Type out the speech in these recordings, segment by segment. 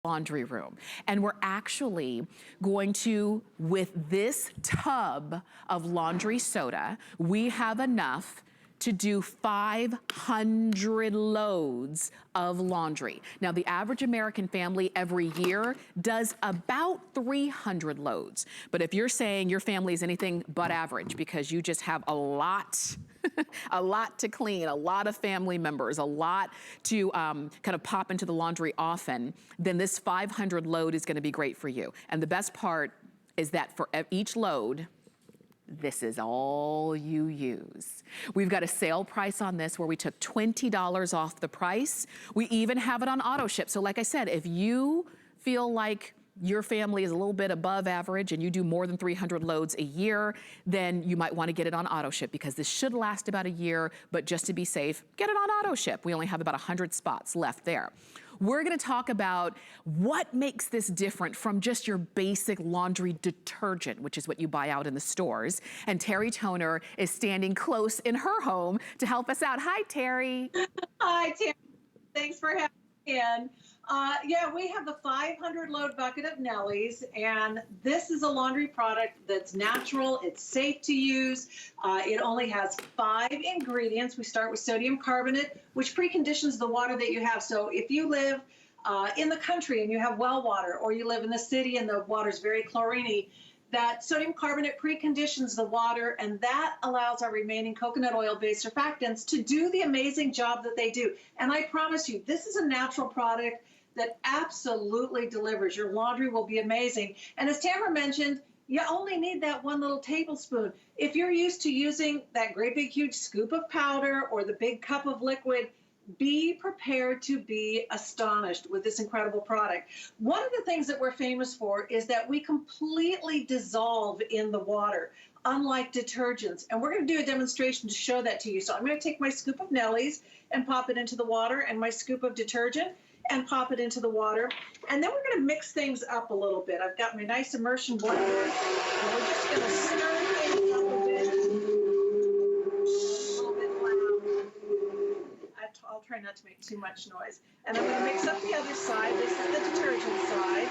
laundry room. And we're actually going to, with this tub of laundry soda, we have enough to do 500 loads of laundry. Now, the average American family every year does about 300 loads. But if you're saying your family is anything but average because you just have a lot, a lot to clean, a lot of family members, a lot to kind of pop into the laundry often, then this 500 load is gonna be great for you. And the best part is that for each load, this is all you use. We've got a sale price on this where we took $20 off the price. We even have it on auto ship. So like I said, if you feel like your family is a little bit above average and you do more than 300 loads a year, then you might want to get it on auto ship because this should last about a year, but just to be safe, get it on auto ship. We only have about 100 spots left there. We're gonna talk about what makes this different from just your basic laundry detergent, which is what you buy out in the stores. And Terry Toner is standing close in her home to help us out. Hi, Terry. Hi, Terry. Thanks for having me in. Yeah, we have the 500 load bucket of Nellie's, and this is a laundry product that's natural, it's safe to use. It only has 5 ingredients. We start with sodium carbonate, which preconditions the water that you have. So if you live in the country and you have well water, or you live in the city and the water's very chlorine-y, that sodium carbonate preconditions the water, and that allows our remaining coconut oil-based surfactants to do the amazing job that they do. And I promise you, this is a natural product that absolutely delivers. Your laundry will be amazing. And as Tamara mentioned, you only need that 1 little tablespoon. If you're used to using that great big huge scoop of powder or the big cup of liquid, be prepared to be astonished with this incredible product. One of the things that we're famous for is that we completely dissolve in the water, unlike detergents. And we're going to do a demonstration to show that to you. So I'm going to take my scoop of Nellie's and pop it into the water, and my scoop of detergent and pop it into the water. And then we're going to mix things up a little bit. I've got my nice immersion blender, and we're just going to stir things up a bit. A little bit loud. I'll try not to make too much noise. And I'm going to mix up the other side. This is the detergent side.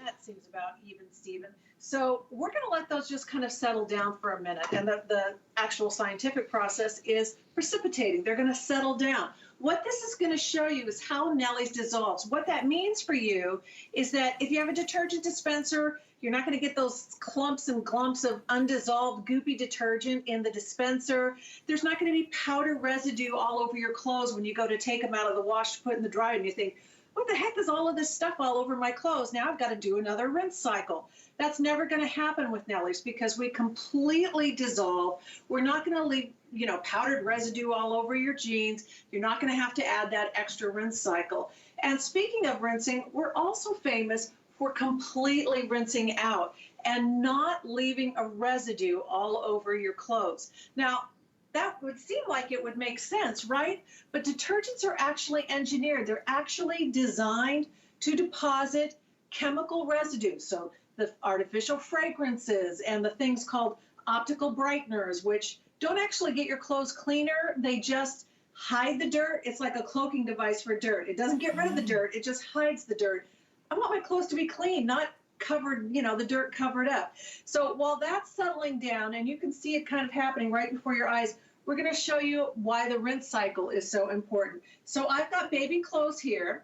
That seems about even, Steven. So we're going to let those just kind of settle down for a minute. And the actual scientific process is precipitating. They're going to settle down. What this is going to show you is how Nellie's dissolves. What that means for you is that if you have a detergent dispenser, you're not going to get those clumps and glumps of undissolved goopy detergent in the dispenser. There's not going to be powder residue all over your clothes when you go to take them out of the wash to put in the dryer and you think, what the heck is all of this stuff all over my clothes? Now I've got to do another rinse cycle. That's never going to happen with Nellie's because we completely dissolve. We're not going to leave, powdered residue all over your jeans. You're not going to have to add that extra rinse cycle. And speaking of rinsing, we're also famous for completely rinsing out and not leaving a residue all over your clothes. Now, that would seem like it would make sense, right? But detergents are actually engineered. They're actually designed to deposit chemical residue. So the artificial fragrances and the things called optical brighteners, which don't actually get your clothes cleaner. They just hide the dirt. It's like a cloaking device for dirt. It doesn't get rid of the dirt. It just hides the dirt. I want my clothes to be clean, not covered, the dirt covered up. So while that's settling down, and you can see it kind of happening right before your eyes, we're going to show you why the rinse cycle is so important. So I've got baby clothes here.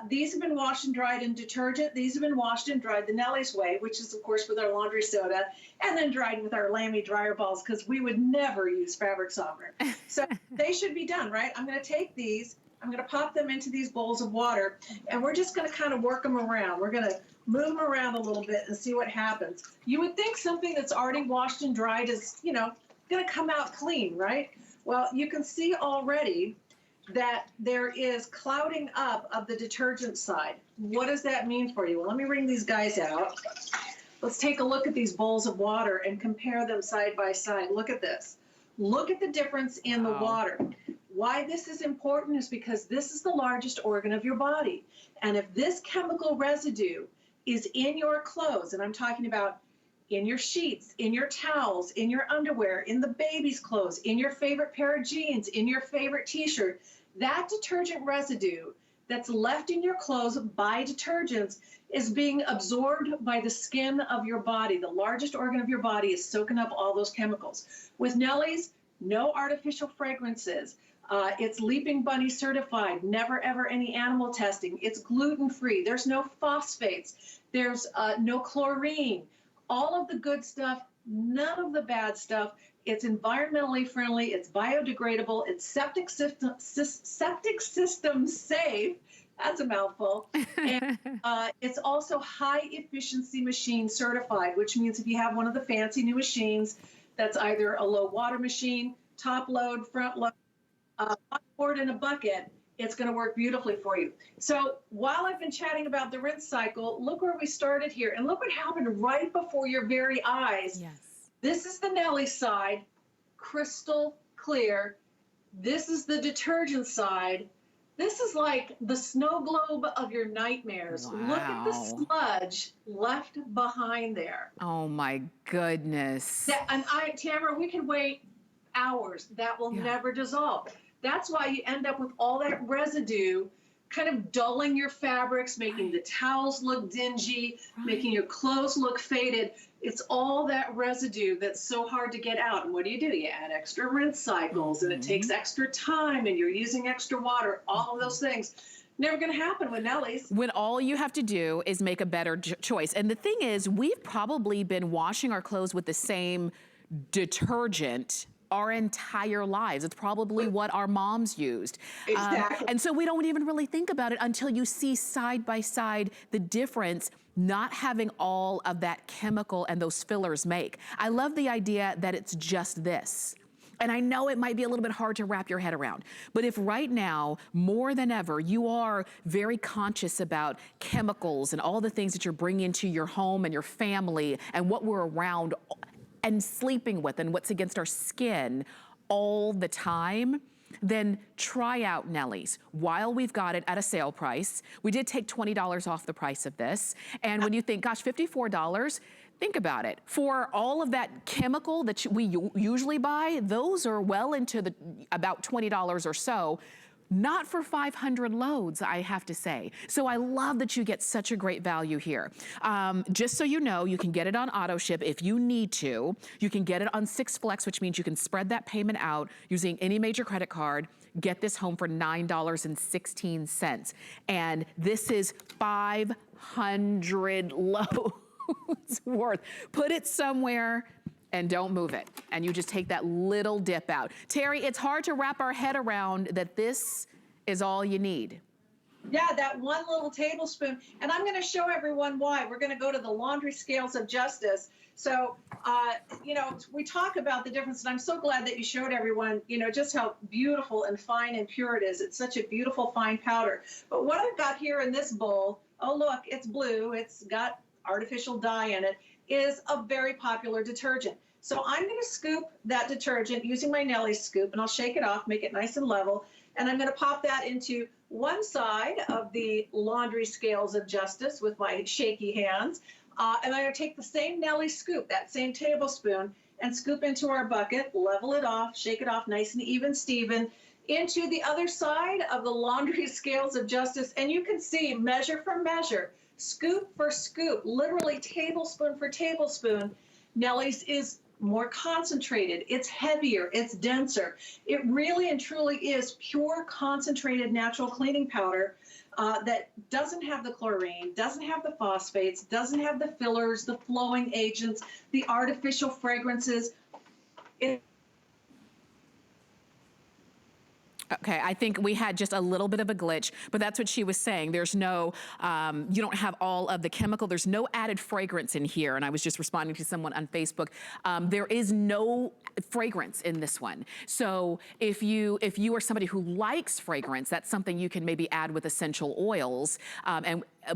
These have been washed and dried in detergent. These have been washed and dried the Nellie's way, which is, of course, with our laundry soda, and then dried with our Lamy dryer balls, because we would never use fabric softener. So they should be done, right? I'm going to take these. I'm going to pop them into these bowls of water, and we're just going to kind of work them around. We're going to move them around a little bit and see what happens. You would think something that's already washed and dried is, going to come out clean, right? Well, you can see already that there is clouding up of the detergent side. What does that mean for you? Well, let me bring these guys out. Let's take a look at these bowls of water and compare them side by side. Look at this. Look at the difference in the water. Why this is important is because this is the largest organ of your body. And if this chemical residue is in your clothes, and I'm talking about in your sheets, in your towels, in your underwear, in the baby's clothes, in your favorite pair of jeans, in your favorite t-shirt. That detergent residue that's left in your clothes by detergents is being absorbed by the skin of your body. The largest organ of your body is soaking up all those chemicals. With Nellie's, no artificial fragrances. It's Leaping Bunny certified, never ever any animal testing. It's gluten-free. There's no phosphates. There's no chlorine. All of the good stuff, none of the bad stuff. It's environmentally friendly. It's biodegradable. It's septic system safe. That's a mouthful. And it's also high efficiency machine certified, which means if you have one of the fancy new machines that's either a low water machine, top load, front load, board in a bucket, it's going to work beautifully for you. So while I've been chatting about the rinse cycle, look where we started here. And look what happened right before your very eyes. Yes. This is the Nellie side, crystal clear. This is the detergent side. This is like the snow globe of your nightmares. Wow. Look at the sludge left behind there. Oh my goodness. And Tamara, we can wait hours. That will never dissolve. That's why you end up with all that residue kind of dulling your fabrics, making the towels look dingy, making your clothes look faded. It's all that residue that's so hard to get out. And what do? You add extra rinse cycles, and it takes extra time, and you're using extra water, all of those things. Never going to happen with Nellie's. When all you have to do is make a better choice. And the thing is, we've probably been washing our clothes with the same detergent our entire lives. It's probably what our moms used. Exactly. And so we don't even really think about it until you see side by side the difference not having all of that chemical and those fillers make. I love the idea that it's just this. And I know it might be a little bit hard to wrap your head around, but if right now, more than ever, you are very conscious about chemicals and all the things that you're bringing into your home and your family and what we're around and sleeping with and what's against our skin all the time, then try out Nellie's while we've got it at a sale price. We did take $20 off the price of this. And when you think, gosh, $54, think about it. For all of that chemical that we usually buy, those are well into the about $20 or so. Not for 500 loads, I have to say. So I love that you get such a great value here. Just so you know, you can get it on auto ship if you need to. You can get it on 6 Flex, which means you can spread that payment out using any major credit card. Get this home for $9.16. And this is 500 loads worth. Put it somewhere and don't move it. And you just take that little dip out. Terry, it's hard to wrap our head around that this is all you need. Yeah, that one little tablespoon. And I'm going to show everyone why. We're going to go to the laundry scales of justice. So, you know, we talk about the difference, and I'm so glad that you showed everyone, you know, just how beautiful and fine and pure it is. It's such a beautiful fine powder. But what I've got here in this bowl, oh, look, it's blue. It's got artificial dye in it, is a very popular detergent. So I'm going to scoop that detergent using my Nellie scoop, and I'll shake it off, make it nice and level. And I'm going to pop that into one side of the laundry scales of justice with my shaky hands. And I'm going to take the same Nellie scoop, that same tablespoon, and scoop into our bucket, level it off, shake it off nice and even, Steven, into the other side of the laundry scales of justice. And you can see measure for measure, scoop for scoop, literally tablespoon for tablespoon. Nellie's is more concentrated, it's heavier, it's denser. It really and truly is pure concentrated natural cleaning powder that doesn't have the chlorine, doesn't have the phosphates, doesn't have the fillers, the flowing agents, the artificial fragrances. Okay, I think we had just a little bit of a glitch, but that's what she was saying. There's no, you don't have all of the chemical. There's no added fragrance in here. And I was just responding to someone on Facebook. There is no fragrance in this one. So if you are somebody who likes fragrance, that's something you can maybe add with essential oils.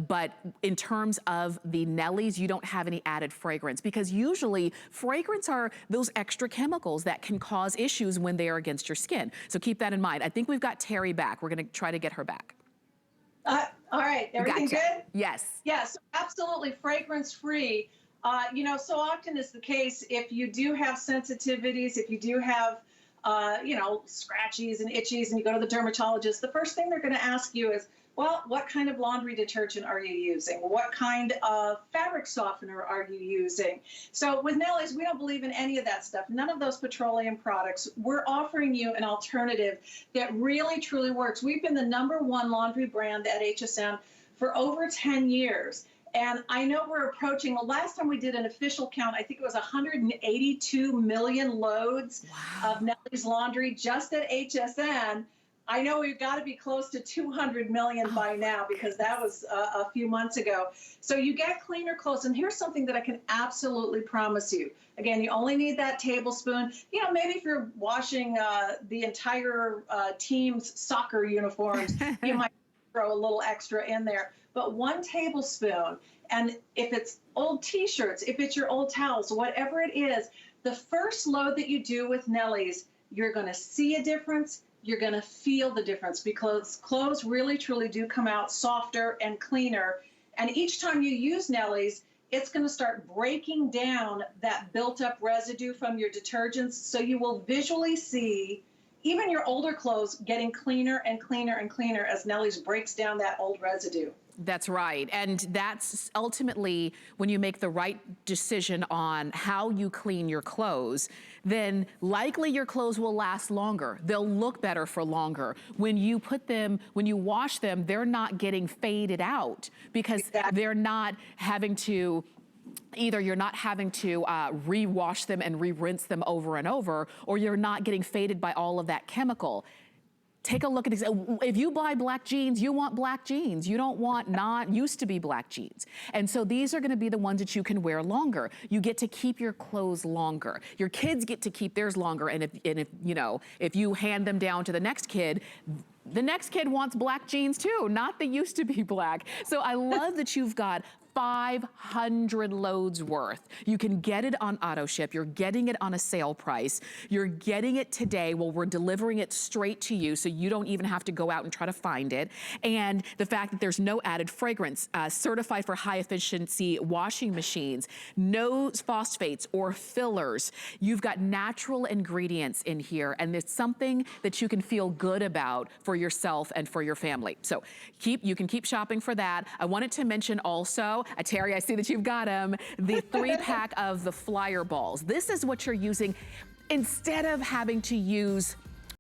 But in terms of the Nellies, you don't have any added fragrance, because usually fragrance are those extra chemicals that can cause issues when they are against your skin. So keep that in mind. I think we've got Terry back. We're going to try to get her back. All right, everything Gotcha. good? Yes. Yes, absolutely fragrance free. You know, so often is the case, if you do have sensitivities, if you do have, you know, scratchies and itchies, and you go to the dermatologist, the first thing they're going to ask you is, well, what kind of laundry detergent are you using? What kind of fabric softener are you using? So with Nellie's, we don't believe in any of that stuff. None of those petroleum products. We're offering you an alternative that really, truly works. We've been the #1 laundry brand at HSN for over 10 years. And I know we're approaching, the last time we did an official count, I think it was 182 million loads of Nellie's laundry just at HSN. I know we've got to be close to 200 million by now, because that was a few months ago. So you get cleaner clothes. And here's something that I can absolutely promise you. Again, you only need that tablespoon. You know, maybe if you're washing the entire team's soccer uniforms, you might throw a little extra in there. But 1 tablespoon, and if it's old T-shirts, if it's your old towels, whatever it is, the first load that you do with Nellie's, you're going to see a difference. You're going to feel the difference, because clothes really, truly do come out softer and cleaner. And each time you use Nellie's, it's going to start breaking down that built-up residue from your detergents, so you will visually see even your older clothes getting cleaner and cleaner and cleaner as Nellie's breaks down that old residue. That's right. And that's ultimately when you make the right decision on how you clean your clothes, then likely your clothes will last longer. They'll look better for longer. When you put them, when you wash them, they're not getting faded out, because they're not having to, either you're not having to re-wash them and re-rinse them over and over, or you're not getting faded by all of that chemical. Take a look at this. If you buy black jeans, you want black jeans. You don't want not used to be black jeans. And so these are going to be the ones that you can wear longer. You get to keep your clothes longer. Your kids get to keep theirs longer. And if you know, if you hand them down to the next kid wants black jeans too, not the used to be black. So I love that you've got 500 loads worth. You can get it on auto ship. You're getting it on a sale price. You're getting it today. Well, we're delivering it straight to you, so you don't even have to go out and try to find it. And the fact that there's no added fragrance, certified for high efficiency washing machines, no phosphates or fillers. You've got natural ingredients in here, and it's something that you can feel good about for yourself and for your family. So you can keep shopping for that. I wanted to mention also, Terry, I see that you've got them, the 3-pack of the flyer balls. This is what you're using instead of having to use